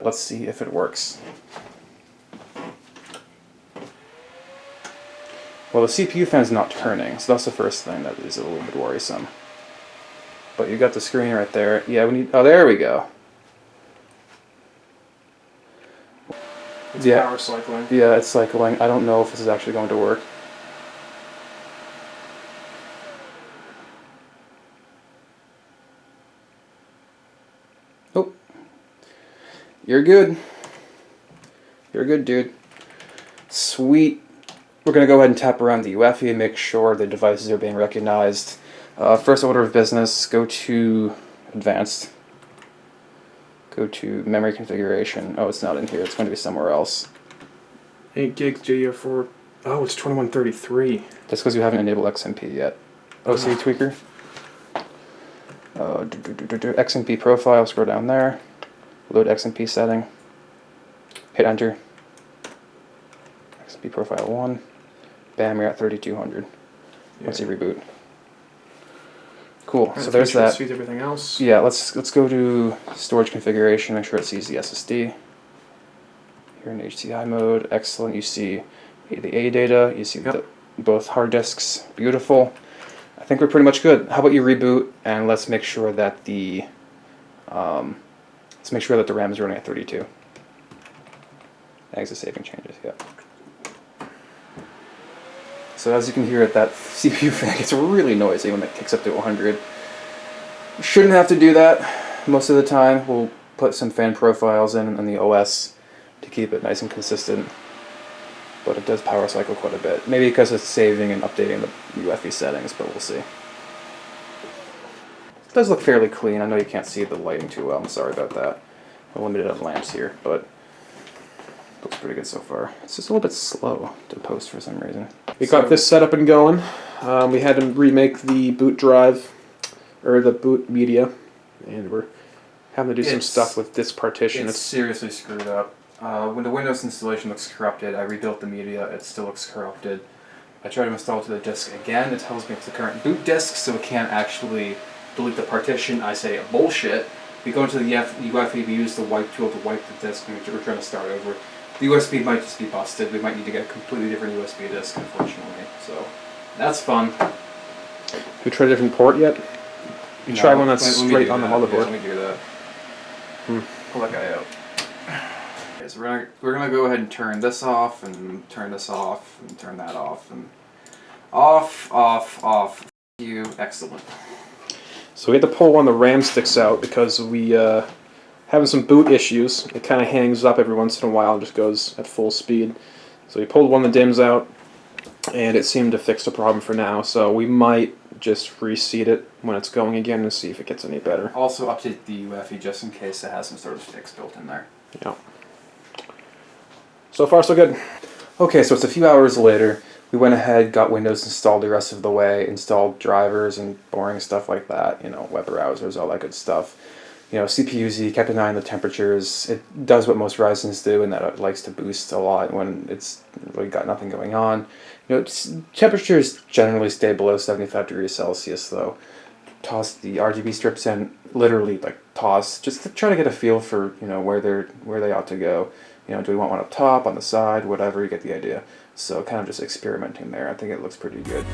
let's see if it works. Well, the CPU fan's not turning, so that's the first thing that is a little bit worrisome. But you got the screen right there. Yeah, we need. Oh, there we go. It's power cycling. Yeah, it's cycling. I don't know if this is actually going to work. Oh. You're good. You're good, dude. Sweet. We're going to go ahead and tap around the UEFI and make sure the devices are being recognized. First order of business, go to Advanced. Go to Memory Configuration. Oh, it's not in here. It's going to be somewhere else. 8 gigs GDDR4. Oh, it's 2133. That's because you haven't enabled XMP yet. OC tweaker. XMP profile, scroll down there. Load XMP setting. Hit enter. XMP profile 1. Bam, you're at 3200. Once you reboot. Cool. So there's that. See everything else. Yeah, let's go to storage configuration. Make sure it sees the SSD. You're in HCI mode. Excellent. You see the AData. You see both hard disks. Beautiful. I think we're pretty much good. How about you reboot and let's make sure that the RAM is running at 32. Exit saving changes. Yeah. So as you can hear, that CPU fan gets really noisy when it kicks up to 100. You shouldn't have to do that most of the time. We'll put some fan profiles in the OS to keep it nice and consistent. But it does power cycle quite a bit. Maybe because it's saving and updating the UEFI settings, but we'll see. It does look fairly clean. I know you can't see the lighting too well. I'm sorry about that. I'm limited on lamps here, but looks pretty good so far. It's just a little bit slow to post for some reason. We got this set up and going. We had to remake the boot drive, or the boot media, and we're having to do some stuff with this partition. It's seriously screwed up. When the Windows installation looks corrupted, I rebuilt the media, it still looks corrupted. I tried to install it to the disk again, it tells me it's the current boot disk, so it can't actually delete the partition. I say bullshit. We go into the UEFI, we use the wipe tool to wipe the disk, and we're trying to start over. The USB might just be busted. We might need to get a completely different USB disk, unfortunately. So that's fun. Have you tried a different port yet? You try one that's straight on the motherboard. Yeah, let me do that. Pull that guy out. Okay, so we're gonna go ahead and turn this off, and turn this off, and turn that off, and off. You excellent. So we had to pull one of the RAM sticks out because we having some boot issues. It kind of hangs up every once in a while and just goes at full speed. So we pulled one of the DIMMs out, and it seemed to fix the problem for now. So we might just reseat it when it's going again and see if it gets any better. Also update the UEFI just in case it has some sort of fix built in there. Yeah. So far so good. Okay, so it's a few hours later. We went ahead, got Windows installed the rest of the way, installed drivers and boring stuff like that, you know, web browsers, all that good stuff. You know, CPU-Z, kept an eye on the temperatures. It does what most Ryzens do, in that it likes to boost a lot when it's really got nothing going on. You know, temperatures generally stay below 75 degrees Celsius, though. Toss the RGB strips in, literally, like, toss, just to try to get a feel for, you know, where they ought to go. You know, do we want one up top, on the side, whatever, you get the idea. So kind of just experimenting there. I think it looks pretty good.